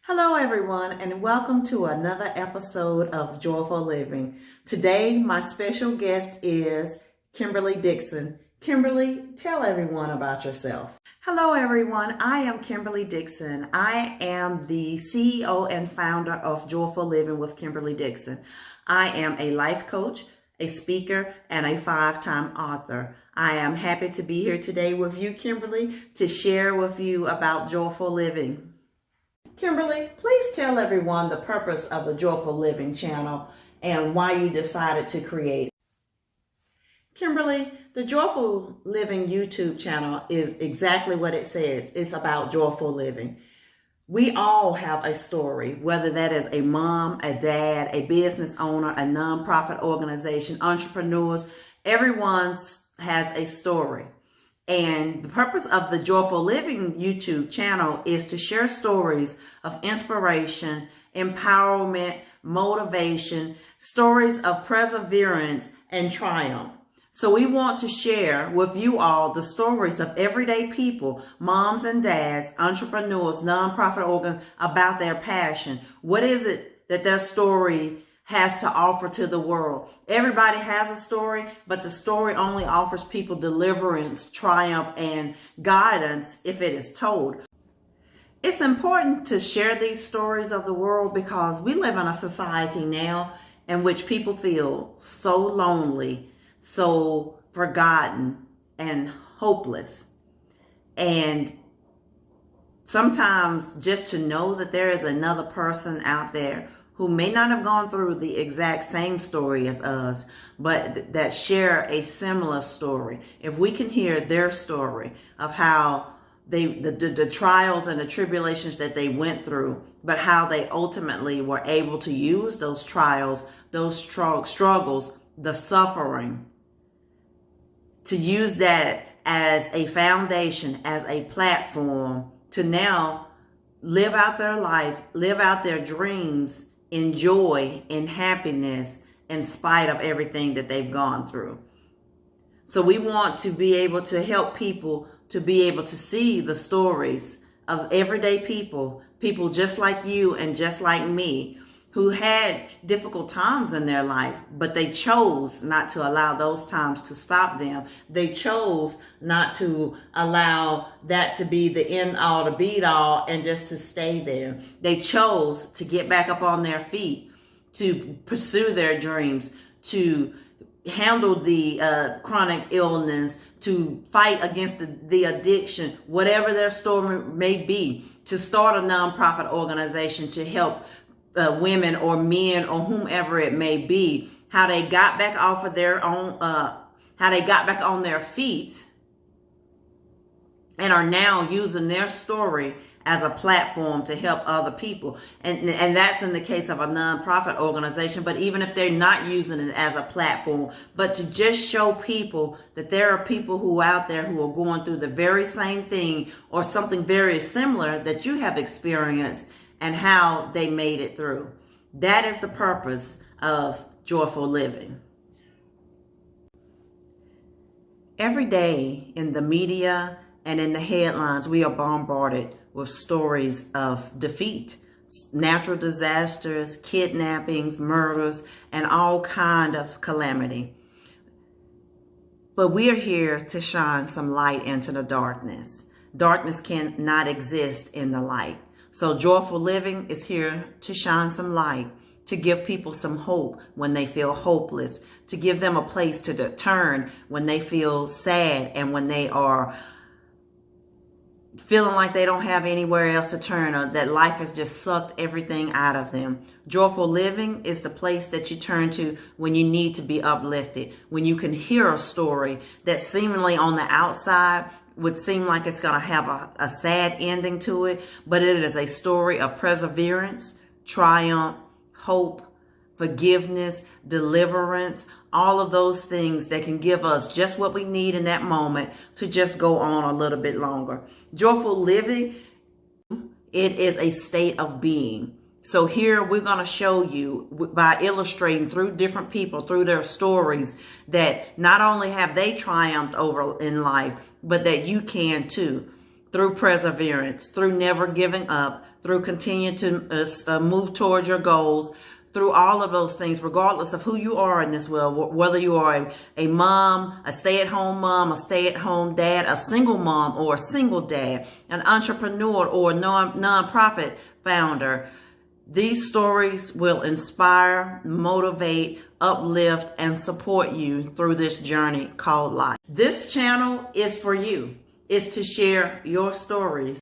Hello, everyone, and welcome to another episode of Joyful Living. Today, my special guest is Kimberly Dixon. Kimberly, tell everyone about yourself. Hello, everyone. I am Kimberly Dixon. I am the CEO and founder of Joyful Living with Kimberly Dixon. I am a life coach, a speaker, and a 5-time author. I am happy to be here today with you, Kimberly, to share with you about Joyful Living. Kimberly, please tell everyone the purpose of the Joyful Living channel and why you decided to create it. Kimberly, the Joyful Living YouTube channel is exactly what it says. It's about joyful living. We all have a story, whether that is a mom, a dad, a business owner, a nonprofit organization, entrepreneurs. Everyone has a story. And the purpose of the Joyful Living YouTube channel is to share stories of inspiration, empowerment, motivation, stories of perseverance and triumph. So we want to share with you all the stories of everyday people, moms and dads, entrepreneurs, nonprofit organs, about their passion. What is it that their story has to offer to the world? Everybody has a story, but the story only offers people deliverance, triumph, and guidance if it is told. It's important to share these stories of the world because we live in a society now in which people feel so lonely, so forgotten, and hopeless. And sometimes just to know that there is another person out there who may not have gone through the exact same story as us, but that share a similar story. If we can hear their story of how the trials and the tribulations that they went through, but how they ultimately were able to use those trials, those struggles, the suffering, to use that as a foundation, as a platform to now live out their life, live out their dreams, in joy, in happiness, in spite of everything that they've gone through. So we want to be able to help people to be able to see the stories of everyday people, people just like you and just like me, who had difficult times in their life, but they chose not to allow those times to stop them. They chose not to allow that to be the end all, the be all, and just to stay there. They chose to get back up on their feet, to pursue their dreams, to handle the chronic illness, to fight against the addiction, whatever their story may be, to start a nonprofit organization to help women or men or whomever it may be, how they got back off of their own, how they got back on their feet and are now using their story as a platform to help other people. And that's in the case of a nonprofit organization, but even if they're not using it as a platform, but to just show people that there are people who out there who are going through the very same thing or something very similar that you have experienced, and how they made it through. That is the purpose of Joyful Living. Every day in the media and in the headlines, we are bombarded with stories of defeat, natural disasters, kidnappings, murders, and all kind of calamity. But we are here to shine some light into the darkness. Darkness cannot exist in the light. So Joyful Living is here to shine some light, to give people some hope when they feel hopeless, to give them a place to turn when they feel sad and when they are feeling like they don't have anywhere else to turn or that life has just sucked everything out of them. Joyful Living is the place that you turn to when you need to be uplifted, when you can hear a story that seemingly on the outside would seem like it's going to have a sad ending to it, but it is a story of perseverance, triumph, hope, forgiveness, deliverance, all of those things that can give us just what we need in that moment to just go on a little bit longer. Joyful Living, it is a state of being. So here we're going to show you by illustrating through different people, through their stories, that not only have they triumphed over in life, but that you can too. through perseverance, through never giving up, through continuing to move towards your goals, through all of those things, regardless of who you are in this world, whether you are a mom, a stay-at-home mom, a stay-at-home dad, a single mom or a single dad, an entrepreneur or a nonprofit founder. These stories will inspire, motivate, uplift, and support you through this journey called life. This channel is for you. It's to share your stories